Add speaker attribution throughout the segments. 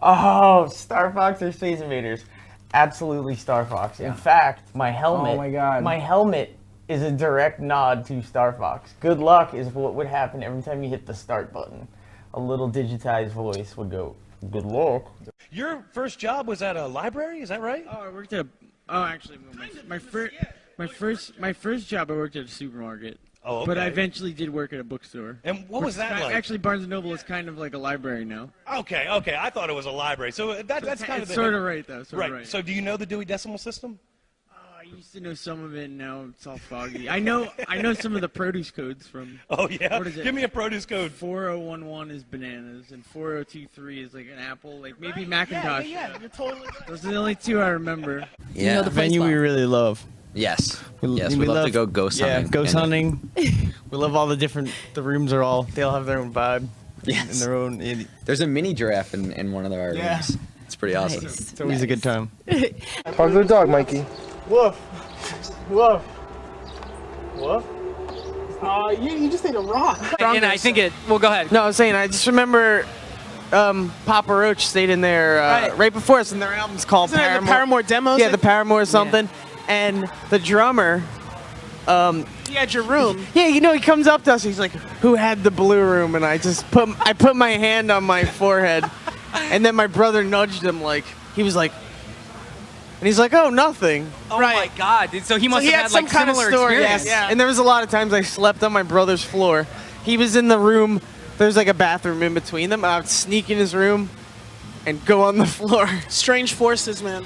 Speaker 1: Oh, Star Fox or Space Invaders? Absolutely Star Fox. In fact, my helmet.
Speaker 2: Oh my God.
Speaker 1: My helmet is a direct nod to Star Fox. Good luck is what would happen every time you hit the start button. A little digitized voice would go, good luck.
Speaker 3: Your first job was at a library, is that right?
Speaker 4: Oh, I worked at a. Oh, actually, my first job I worked at a supermarket.
Speaker 3: Oh, okay.
Speaker 4: But I eventually did work at a bookstore.
Speaker 3: And what was that like?
Speaker 4: Actually, Barnes & Noble is kind of like a library now.
Speaker 3: Okay, okay. I thought it was a library. So that's kind of the...
Speaker 4: Sort of right, though.
Speaker 3: Right. So do you know the Dewey Decimal System?
Speaker 4: I used to know some of it, and now it's all foggy. I know some of the produce codes from...
Speaker 3: Oh, yeah?
Speaker 4: What is it?
Speaker 3: Give me a produce code.
Speaker 4: 4011 is bananas, and 4023 is like an apple, like maybe Macintosh.
Speaker 3: Yeah, you're totally right.
Speaker 4: Those are the only two I remember.
Speaker 5: Yeah.
Speaker 2: You know the venue we really love.
Speaker 5: Yes. Yes, we love to go ghost hunting.
Speaker 2: Yeah, ghost hunting. We love all the rooms they all have their own vibe.
Speaker 5: Yes.
Speaker 2: And their own.
Speaker 5: There's a mini giraffe in one of our rooms. It's pretty awesome.
Speaker 2: It's always a good time.
Speaker 6: Talk to the dog, Mikey.
Speaker 1: Woof. Woof. Woof.
Speaker 7: You just ate a rock.
Speaker 8: And I think well, go ahead.
Speaker 7: No, I was saying, I just remember Papa Roach stayed in there right before us, and their album's called Paramore.
Speaker 8: The Paramore demos?
Speaker 7: Yeah, the Paramore or something. And the drummer,
Speaker 8: He had your room.
Speaker 7: yeah, he comes up to us. He's like, "Who had the blue room?" And I put my hand on my forehead, and then my brother nudged him, he was like, and he's like, "Oh, nothing."
Speaker 8: Oh my God! So he must have had
Speaker 7: some
Speaker 8: like
Speaker 7: kind of
Speaker 8: similar
Speaker 7: story.
Speaker 8: experience.
Speaker 7: Yes. And there was a lot of times I slept on my brother's floor. He was in the room. There's like a bathroom in between them. I would sneak in his room and go on the floor.
Speaker 8: Strange forces, man.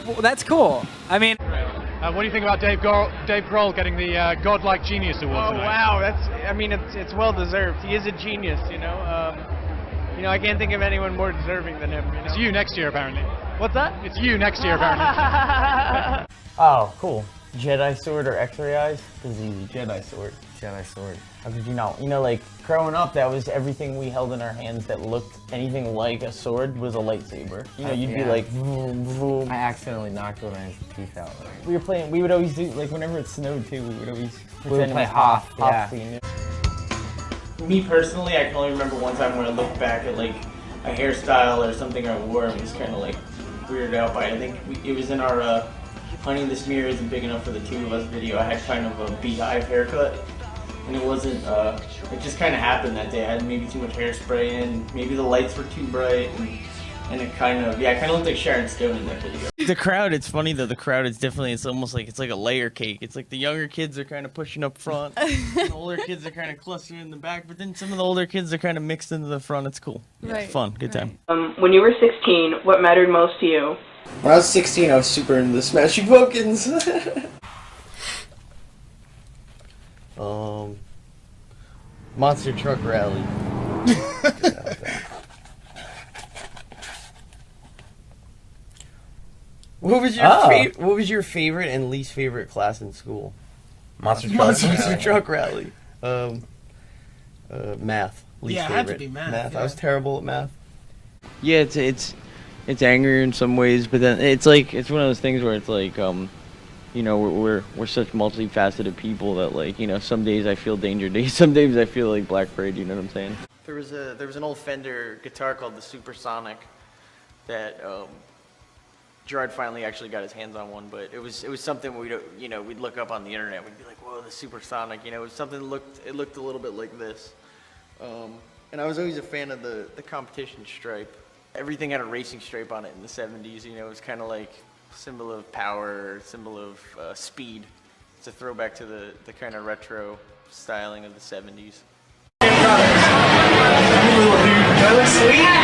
Speaker 8: Well, that's cool. I mean,
Speaker 9: what do you think about Dave Grohl getting the Godlike Genius Award tonight?
Speaker 7: Wow, it's well deserved. He is a genius, I can't think of anyone more deserving than him.
Speaker 9: It's you next year, apparently.
Speaker 7: What's that?
Speaker 9: It's you next year, apparently.
Speaker 1: Oh, cool. Jedi sword or X-ray eyes? This is easy. Jedi sword. Jedi sword. How could you know? Growing up, that was everything we held in our hands that looked anything like a sword was a lightsaber. You'd be like, vroom, vroom.
Speaker 2: I accidentally knocked one of his teeth out.
Speaker 1: We would always do, whenever it snowed too, we would always
Speaker 2: would play Hoth, yeah.
Speaker 1: Scene. Me personally, I can only remember one time where I looked back at a hairstyle or something I wore and was kind of weirded out by it. I think it was in our Honey, This Mirror Isn't Big Enough for the Two of Us video. I had kind of a beehive haircut. And it wasn't, it just kind of happened that day. I had maybe too much hairspray in, maybe the lights were too bright, and it kind of looked like Sharon Stone in that video.
Speaker 2: The crowd, it's funny though, the crowd is definitely, it's almost like, it's like a layer cake. It's like the younger kids are kind of pushing up front, and the older kids are kind of clustering in the back, but then some of the older kids are kind of mixed into the front. It's cool. Yeah, it's fun, good time.
Speaker 10: When you were 16, what mattered most to you?
Speaker 6: When I was 16, I was super into the Smashing Pumpkins.
Speaker 1: Monster Truck Rally. What was your favorite and least favorite class in school?
Speaker 5: Monster
Speaker 1: Truck Rally. Math. Least favorite.
Speaker 8: it had to be math.
Speaker 1: Yeah. I was terrible at math.
Speaker 2: Yeah, it's angrier in some ways, but then it's one of those things where it's we're such multifaceted people that some days I feel Danger Days, some days I feel like Black Parade. You know what I'm saying? There was an old Fender guitar called the Supersonic that Gerard finally actually got his hands on one, but it was something we'd look up on the internet. We'd be like, whoa, the Supersonic. It was something that looked a little bit like this. And I was always a fan of the competition stripe. Everything had a racing stripe on it in the 70s. It was kind of like symbol of power, symbol of speed. It's a throwback to the kind of retro styling of the 70s.
Speaker 7: Sweet.